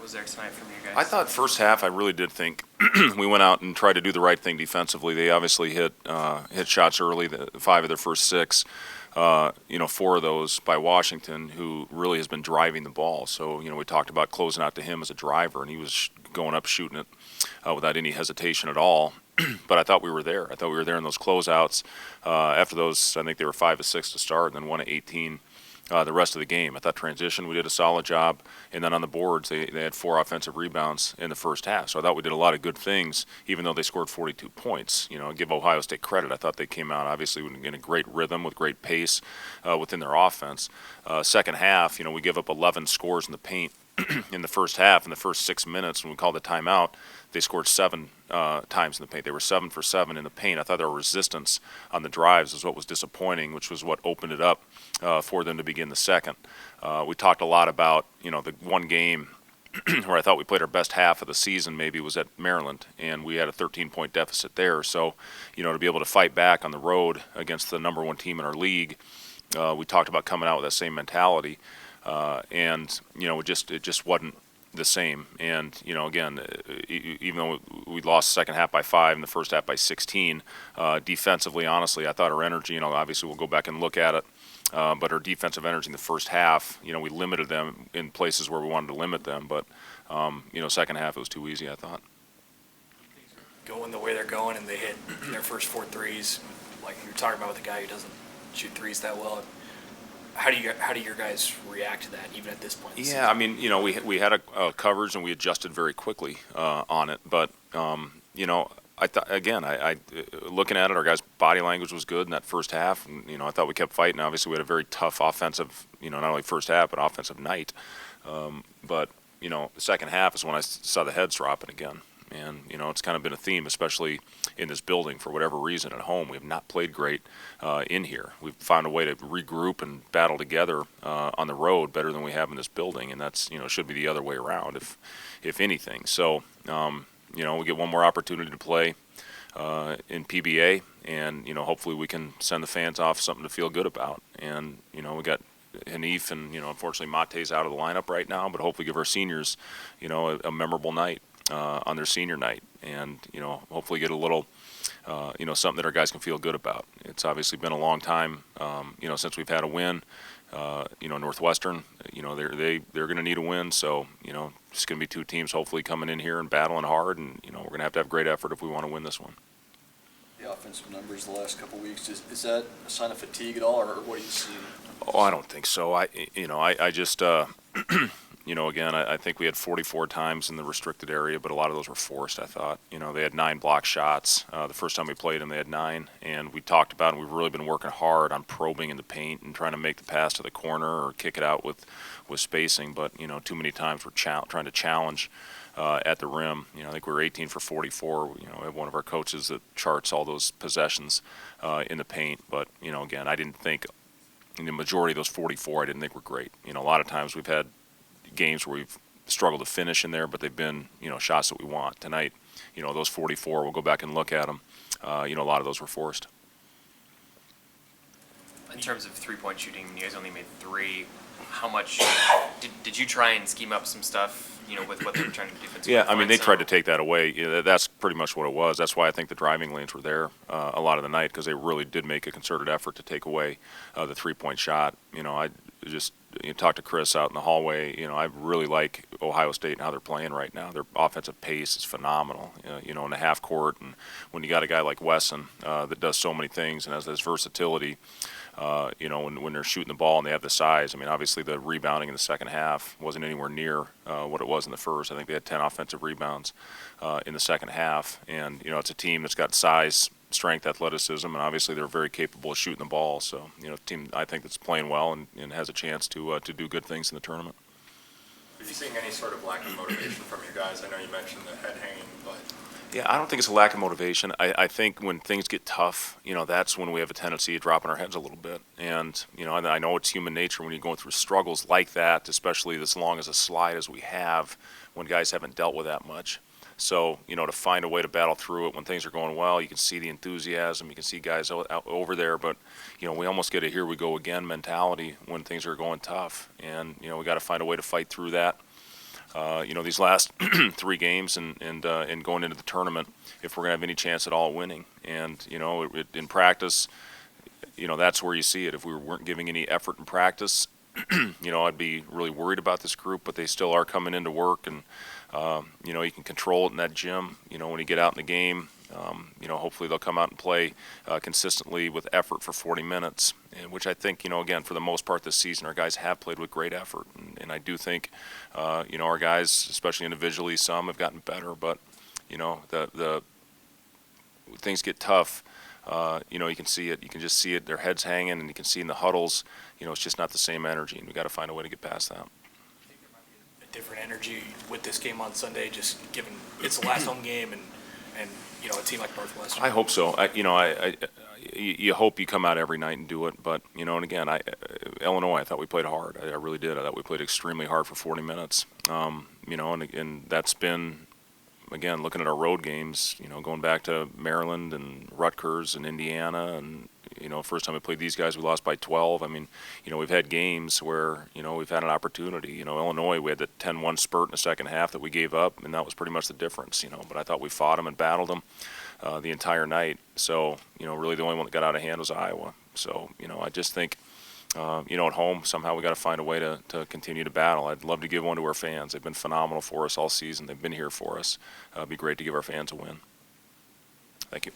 was there tonight from you guys? I thought first half, I really did think we went out and tried to do the right thing defensively. They obviously hit shots early, 5 of their first 6. 4 of those by Washington, who really has been driving the ball. So, we talked about closing out to him as a driver, and he was going up shooting it without any hesitation at all. But I thought we were there. I thought we were there in those closeouts. After those, I think they were 5 of 6 to start, and then 1 of 18 the rest of the game. I thought transition, we did a solid job. And then on the boards, they had 4 offensive rebounds in the first half. So I thought we did a lot of good things, even though they scored 42 points. I give Ohio State credit. I thought they came out, obviously, in a great rhythm with great pace within their offense. Second half, we give up 11 scores in the paint in the first half. In the first 6 minutes, when we called the timeout, they scored 7 times in the paint. They were 7 for 7 in the paint. I thought their resistance on the drives was what was disappointing, which was what opened it up for them to begin the second. We talked a lot about, the one game where I thought we played our best half of the season maybe was at Maryland, and we had a 13-point deficit there. So, to be able to fight back on the road against the number 1 team in our league, we talked about coming out with that same mentality. And it just wasn't the same. And again, even though we lost the second half by 5 and the first half by 16, defensively, honestly, I thought our energy. Obviously we'll go back and look at it. But our defensive energy in the first half, we limited them in places where we wanted to limit them. But second half it was too easy, I thought. Going the way they're going, and they hit their first 4 threes, like you're talking about with a guy who doesn't shoot threes that well. How do your guys react to that, even at this point? Yeah, I mean, we had a coverage and we adjusted very quickly on it. But I thought again, I looking at it, our guys' body language was good in that first half. And, I thought we kept fighting. Obviously, we had a very tough offensive, not only first half but offensive night. But the second half is when I saw the heads dropping again. And, it's kind of been a theme, especially in this building for whatever reason at home. We have not played great in here. We've found a way to regroup and battle together on the road better than we have in this building. And that's, should be the other way around, if anything. So, we get one more opportunity to play in PBA. And, hopefully we can send the fans off something to feel good about. And, we got Hanif and, unfortunately Mate's out of the lineup right now. But hopefully give our seniors, a memorable night. On their senior night, and hopefully get a little something that our guys can feel good about. It's obviously been a long time since we've had a win. Northwestern, they're going to need a win, so it's going to be 2 teams hopefully coming in here and battling hard, and we're going to have great effort if we want to win this one. The offensive numbers the last couple of weeks, is that a sign of fatigue at all, or what do you see? Oh, I don't think so. I just again, I think we had 44 times in the restricted area, but a lot of those were forced, I thought. They had 9 block shots. The first time we played them, they had 9. And we talked about, and we've really been working hard on probing in the paint and trying to make the pass to the corner or kick it out with spacing. But, too many times we're trying to challenge at the rim. I think we were 18 for 44. We have one of our coaches that charts all those possessions in the paint. But, again, I didn't think, in the majority of those 44, I didn't think were great. A lot of times we've had games where we've struggled to finish in there, but they've been, shots that we want. Tonight, those 44, we'll go back and look at them. A lot of those were forced. In terms of 3-point shooting, you guys only made 3. How much did you try and scheme up some stuff, with what they were trying to do defensively? Yeah, I mean, they tried to take that away. That's pretty much what it was. That's why I think the driving lanes were there a lot of the night, because they really did make a concerted effort to take away the 3-point shot. I just talked to Chris out in the hallway. I really like Ohio State and how they're playing right now. Their offensive pace is phenomenal, in the half court. And when you got a guy like Wesson that does so many things and has this versatility, when they're shooting the ball and they have the size. I mean, obviously the rebounding in the second half wasn't anywhere near what it was in the first. I think they had 10 offensive rebounds in the second half. And, it's a team that's got size, strength, athleticism, and obviously they're very capable of shooting the ball. So, a team I think that's playing well and has a chance to do good things in the tournament. Are you seeing any sort of lack of motivation from your guys? I know you mentioned the head hanging, but... Yeah, I don't think it's a lack of motivation. I think when things get tough, that's when we have a tendency of dropping our heads a little bit. And, I know it's human nature when you're going through struggles like that, especially as long as a slide as we have, when guys haven't dealt with that much. So, to find a way to battle through it when things are going well, you can see the enthusiasm, you can see guys out over there, but, we almost get a here we go again mentality when things are going tough. And, we got to find a way to fight through that. these last 3 games and going into the tournament, if we're going to have any chance at all winning. And, in practice, that's where you see it. If we weren't giving any effort in practice, I'd be really worried about this group, but they still are coming into work, and, you can control it in that gym. When you get out in the game, hopefully they'll come out and play consistently with effort for 40 minutes, which I think, again, for the most part this season, our guys have played with great effort. And I do think, our guys, especially individually, some have gotten better, but, the things get tough. You can see it. You can just see it. Their heads hanging, and you can see in the huddles. It's just not the same energy, and we got to find a way to get past that. A different energy with this game on Sunday, just given it's the last home game, and a team like Northwestern. I hope so. You hope you come out every night and do it, but and again, Illinois, I thought we played hard. I really did. I thought we played extremely hard for 40 minutes. And that's been, again, looking at our road games, going back to Maryland and Rutgers and Indiana, and first time we played these guys, we lost by 12. I mean, we've had games where we've had an opportunity. Illinois, we had the 10-1 spurt in the second half that we gave up, and that was pretty much the difference. But I thought we fought them and battled them the entire night. So really the only one that got out of hand was Iowa. So I just think. At home, somehow we got to find a way to continue to battle. I'd love to give one to our fans. They've been phenomenal for us all season. They've been here for us. It'd be great to give our fans a win. Thank you.